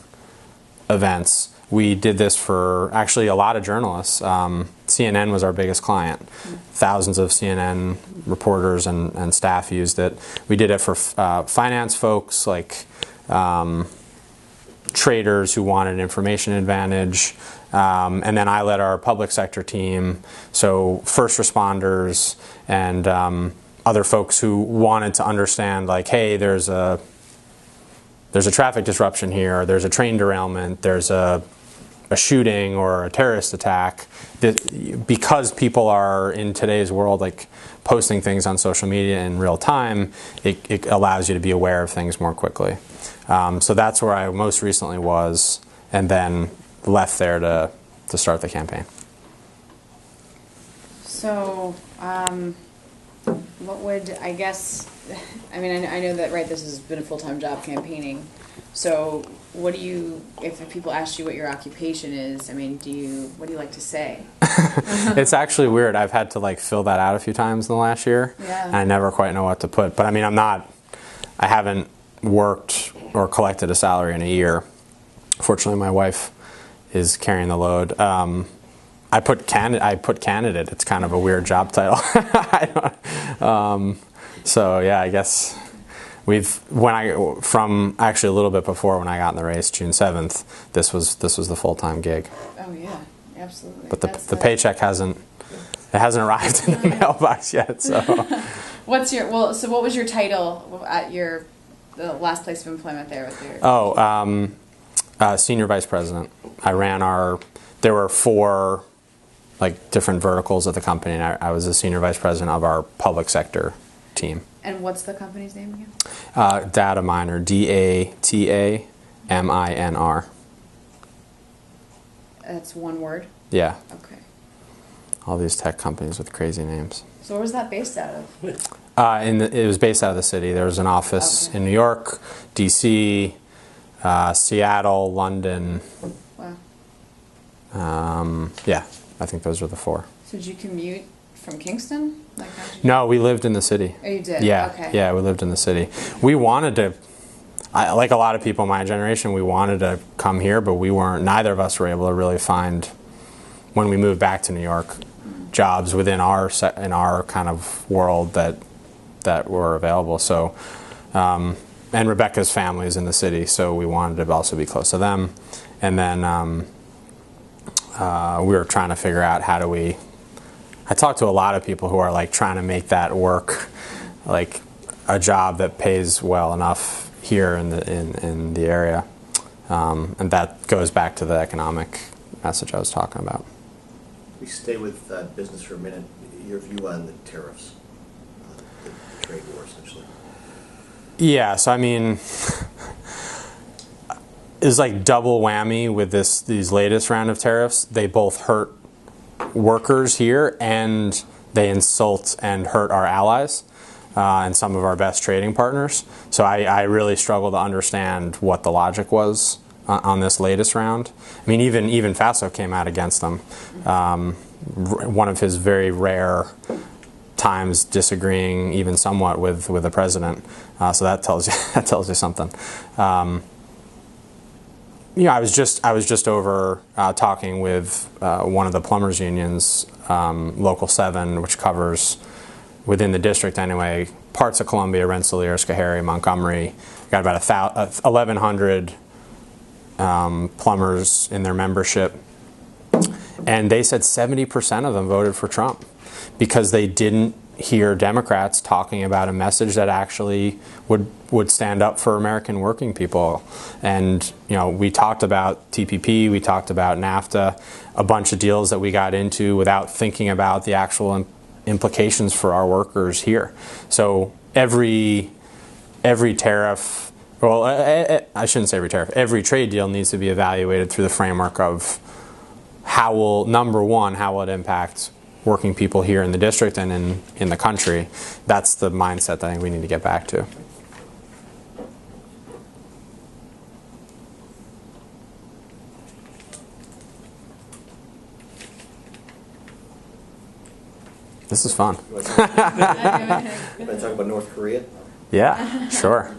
events. We did this for actually a lot of journalists. CNN was our biggest client. Thousands of CNN reporters and staff used it. We did it for finance folks, like traders who wanted information advantage. And then I led our public sector team, so first responders and other folks who wanted to understand, like, hey, there's a traffic disruption here, there's a train derailment, there's a shooting or a terrorist attack. Because people are in today's world, like, posting things on social media in real time, it allows you to be aware of things more quickly. So that's where I most recently was, and then left there to start the campaign. So, what would, I guess, I mean, I know that, right, this has been a full-time job, campaigning. So what do you, if people ask you what your occupation is, I mean, what do you like to say? It's actually weird. I've had to, like, fill that out a few times in the last year. Yeah. And I never quite know what to put. But I mean, I haven't worked or collected a salary in a year. Fortunately, my wife is carrying the load. I put candidate. It's kind of a weird job title. So yeah, I guess from actually a little bit before, when I got in the race, June 7th, this was the full-time gig. Oh yeah, absolutely. But the paycheck hasn't arrived in the mailbox yet. So what was your title at the last place of employment there with your? Senior vice president. There were 4 like different verticals of the company, and I was the senior vice president of our public sector team. And what's the company's name again? Data Miner, DATAMINR. That's one word? Yeah. Okay. All these tech companies with crazy names. So where was that based out of? It was based out of the city. There was an office in New York, D.C., Seattle, London. Wow. Yeah, I think those were the 4. So did you commute from Kingston? No, we lived in the city. Oh, you did? Yeah, Okay. Yeah, we lived in the city. We wanted to, like a lot of people my generation, we wanted to come here, but neither of us were able to really find, when we moved back to New York, jobs within our kind of world that were available. So, and Rebecca's family is in the city, so we wanted to also be close to them. And then we were trying to figure out I talked to a lot of people who are, like, trying to make that work, like a job that pays well enough here in the area, and that goes back to the economic message I was talking about. We stay with business for a minute. Your view on the tariffs, the trade war, essentially. Yeah, so I mean, is like double whammy with these latest round of tariffs. They both hurt workers here, and they insult and hurt our allies and some of our best trading partners. So I really struggle to understand what the logic was on this latest round. I mean, even Faso came out against them. One of his very rare times disagreeing even somewhat with the president. So that tells you something. I was just over talking with one of the plumbers unions, Local 7, which covers, within the district anyway, parts of Columbia, Rensselaer, Schoharie, Montgomery. Got about 1,100 plumbers in their membership. And they said 70% of them voted for Trump because they didn't hear Democrats talking about a message that actually would stand up for American working people. And we talked about TPP, we talked about NAFTA, a bunch of deals that we got into without thinking about the actual implications for our workers here. So every tariff, well, I shouldn't say every tariff, every trade deal needs to be evaluated through the framework of number one, how will it impact working people here in the district and in the country. That's the mindset that I think we need to get back to. This is fun. You want to talk about North Korea? Yeah, sure.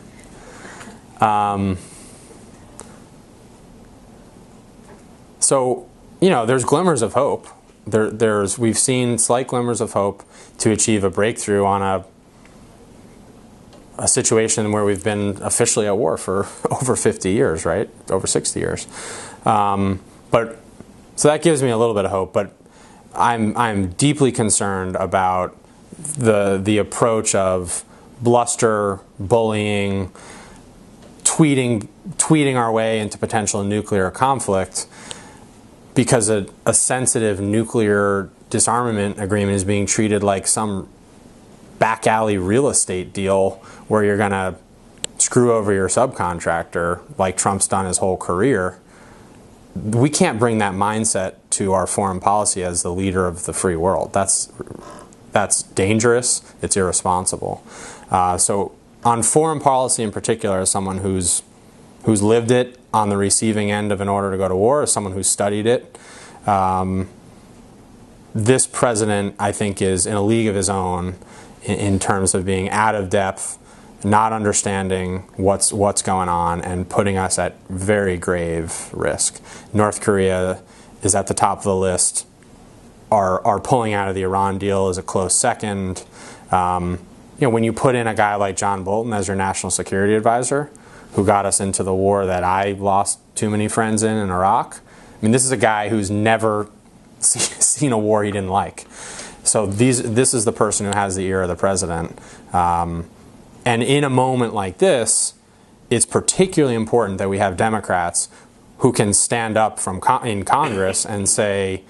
So, there's glimmers of hope. We've seen slight glimmers of hope to achieve a breakthrough on a situation where we've been officially at war for over 50 years, right? Over 60 years. So that gives me a little bit of hope, but I'm deeply concerned about the approach of bluster, bullying, tweeting our way into potential nuclear conflict, because a sensitive nuclear disarmament agreement is being treated like some back alley real estate deal where you're going to screw over your subcontractor like Trump's done his whole career. We can't bring that mindset to our foreign policy as the leader of the free world. That's dangerous. It's irresponsible. So on foreign policy in particular, as someone who's lived it on the receiving end of an order to go to war, as someone who's studied it, this president, I think, is in a league of his own in terms of being out of depth, not understanding what's going on, and putting us at very grave risk. North Korea is at the top of the list. Our pulling out of the Iran deal is a close second. When you put in a guy like John Bolton as your national security advisor, who got us into the war that I lost too many friends in Iraq, I mean, this is a guy who's never seen a war he didn't like. So this is the person who has the ear of the president. And in a moment like this, it's particularly important that we have Democrats who can stand up in Congress and say,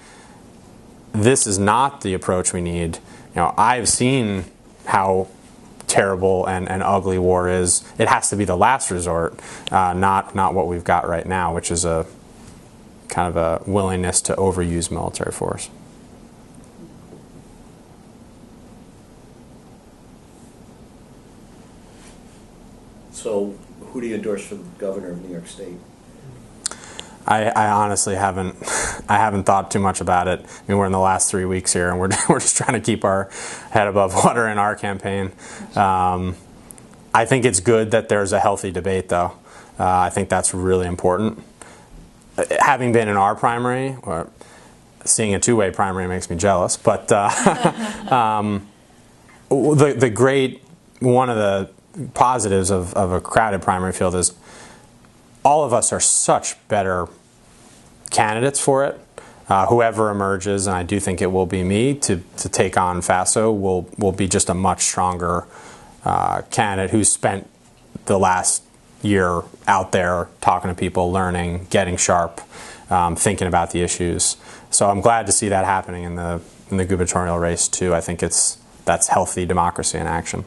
this is not the approach we need. I've seen how terrible and ugly war is. It has to be the last resort, not what we've got right now, which is a kind of a willingness to overuse military force. So, who do you endorse for the governor of New York State? I honestly haven't thought too much about it. I mean, we're in the last 3 weeks here, and we're just trying to keep our head above water in our campaign. I think it's good that there's a healthy debate, though. I think that's really important. Having been in our primary, or seeing a two-way primary makes me jealous. But one of the positives of a crowded primary field is all of us are such better candidates for it. Whoever emerges, and I do think it will be me, to take on Faso will be just a much stronger candidate who's spent the last year out there talking to people, learning, getting sharp, thinking about the issues. So I'm glad to see that happening in the gubernatorial race too. I think that's healthy democracy in action.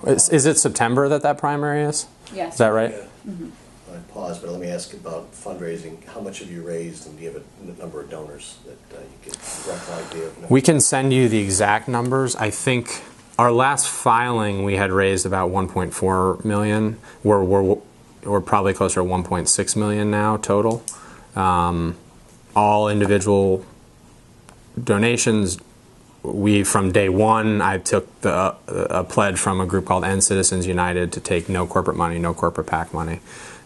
Is it September that primary is? Yes. Is that right? Yeah. I pause, but let me ask about fundraising. How much have you raised, and do you have a number of donors that you get a rough idea of? We can send you the exact numbers. I think our last filing we had raised about 1.4 million. We're probably closer to 1.6 million now total. All individual donations. From day one, I took a pledge from a group called End Citizens United to take no corporate money, no corporate PAC money,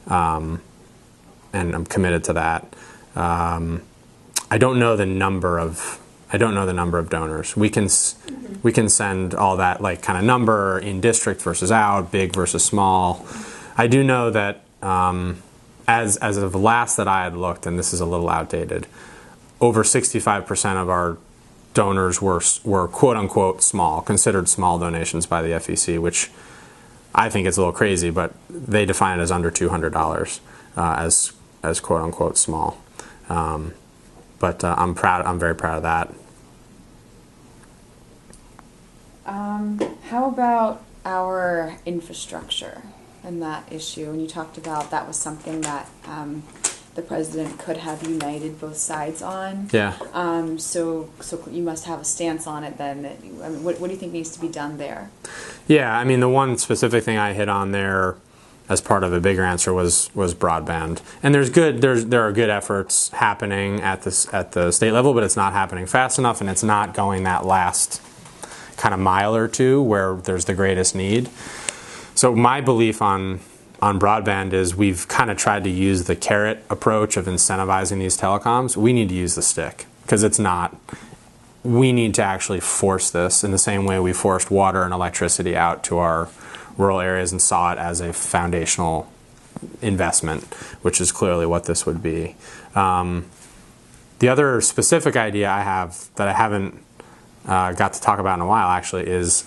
and I'm committed to that. I don't know the number of donors. We can send all that, like, kind of number in district versus out, big versus small. I do know that as of the last that I had looked, and this is a little outdated, over 65% of our donors were quote unquote small, considered small donations by the FEC, which I think it's a little crazy, but they define it as under $200 as quote unquote small. But I'm very proud of that. How about our infrastructure and that issue? And you talked about that was something that the president could have united both sides on. Yeah. So you must have a stance on it then. What do you think needs to be done there? Yeah, I mean, the one specific thing I hit on there as part of a bigger answer was broadband. And there are good efforts happening at the state level, but it's not happening fast enough, and it's not going that last kind of mile or two where there's the greatest need. So my belief on broadband is we've kind of tried to use the carrot approach of incentivizing these telecoms. We need to use the stick, because it's not. We need to actually force this in the same way we forced water and electricity out to our rural areas and saw it as a foundational investment, which is clearly what this would be. The other specific idea I have that I haven't got to talk about in a while actually is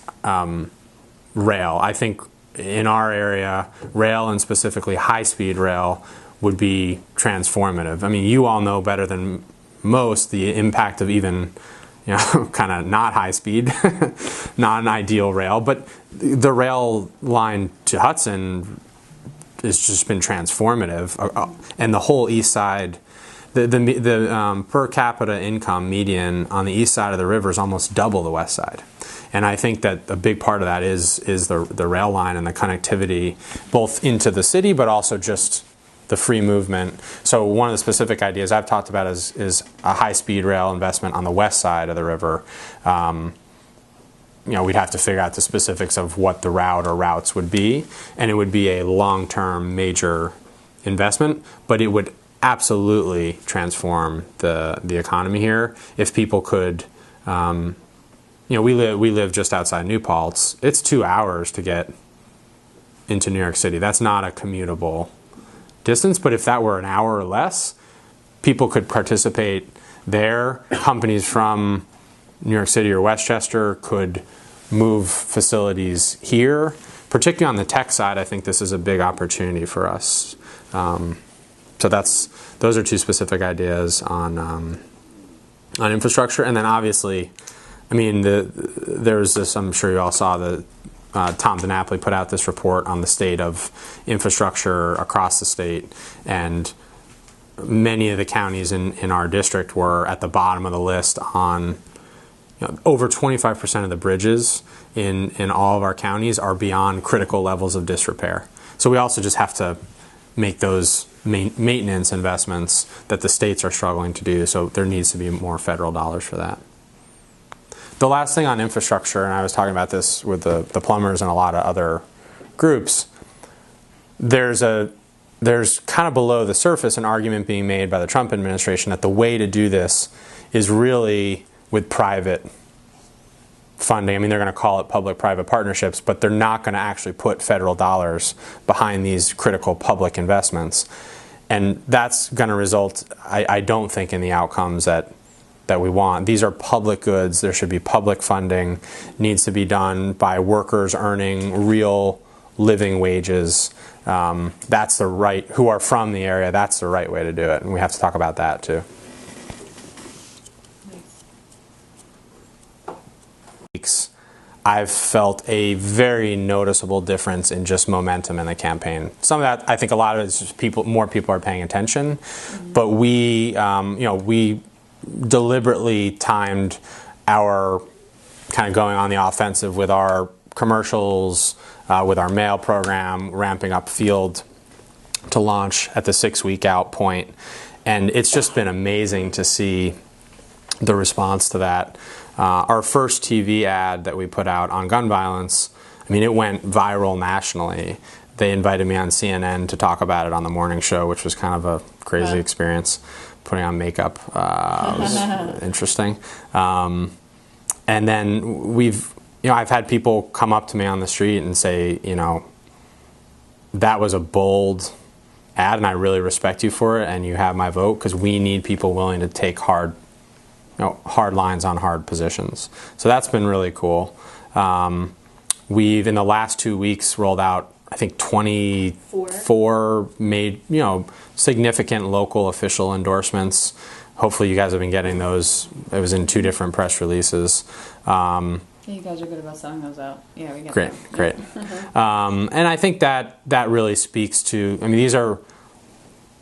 rail. I think in our area, rail, and specifically high-speed rail, would be transformative. I mean, you all know better than most the impact of even, kind of not high-speed, not an ideal rail, but the rail line to Hudson has just been transformative, and the whole east side. The per capita income median on the east side of the river is almost double the west side. And I think that a big part of that is the rail line and the connectivity both into the city, but also just the free movement. So one of the specific ideas I've talked about is a high-speed rail investment on the west side of the river. We'd have to figure out the specifics of what the route or routes would be, and it would be a long-term major investment, but it would absolutely transform the economy here if people could. We live just outside New Paltz. It's 2 hours to get into New York City. That's not a commutable distance, but if that were an hour or less, people could participate there. Companies from New York City or Westchester could move facilities here. Particularly on the tech side, I think this is a big opportunity for us. So those are two specific ideas on infrastructure, and then obviously, I mean, there's this. I'm sure you all saw the Tom DiNapoli put out this report on the state of infrastructure across the state, and many of the counties in our district were at the bottom of the list on. Over 25% of the bridges in all of our counties are beyond critical levels of disrepair. So we also just have to make those maintenance investments that the states are struggling to do. So there needs to be more federal dollars for that. The last thing on infrastructure, and I was talking about this with the plumbers and a lot of other groups, there's kind of below the surface an argument being made by the Trump administration that the way to do this is really with private funding. I mean, they're going to call it public-private partnerships, but they're not going to actually put federal dollars behind these critical public investments. And that's going to result, I don't think, in the outcomes that we want. These are public goods. There should be public funding. Needs to be done by workers earning real living wages. That's the right, who are from the area, that's the right way to do it. And we have to talk about that too. I've felt a very noticeable difference in just momentum in the campaign. Some of that, I think a lot of it is just more people are paying attention, but we, we deliberately timed our kind of going on the offensive with our commercials, with our mail program, ramping up field to launch at the 6-week out point. And it's just been amazing to see the response to that. Our first TV ad that we put out on gun violence, I mean, it went viral nationally. They invited me on CNN to talk about it on the morning show, which was kind of a crazy experience. Putting on makeup was interesting. And then I've had people come up to me on the street and say, that was a bold ad, and I really respect you for it, and you have my vote, because we need people willing to take hard lines on hard positions. So that's been really cool. We've, in the last 2 weeks, rolled out, I think, 24 made, significant local official endorsements. Hopefully you guys have been getting those. It was in 2 different press releases. You guys are good about selling those out. Yeah, we get Great, that. great. And I think that really speaks to, these are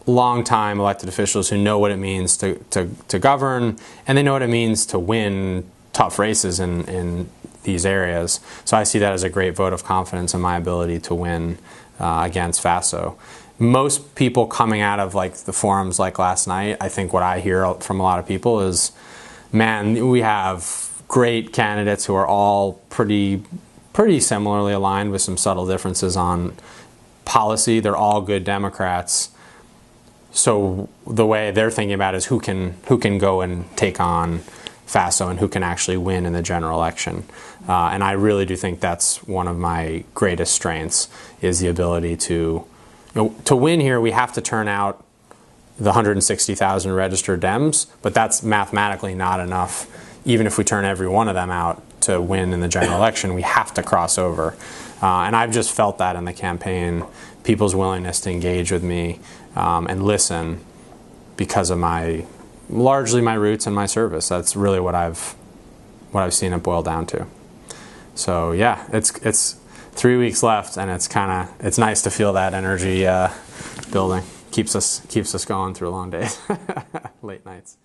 long-time elected officials who know what it means to govern, and they know what it means to win tough races in these areas. So I see that as a great vote of confidence in my ability to win against FASO. Most people coming out of the forums like last night, I think what I hear from a lot of people is, man, we have great candidates who are all pretty similarly aligned with some subtle differences on policy. They're all good Democrats. So the way they're thinking about it is who can go and take on FASO and who can actually win in the general election. And I really do think that's one of my greatest strengths, is the ability to win here. We have to turn out the 160,000 registered Dems, but that's mathematically not enough. Even if we turn every one of them out to win in the general election, we have to cross over. And I've just felt that in the campaign, people's willingness to engage with me and listen, because of largely my roots and my service. That's really what I've seen it boil down to. So yeah, it's 3 weeks left, and it's nice to feel that energy building. Keeps us going through long days, late nights.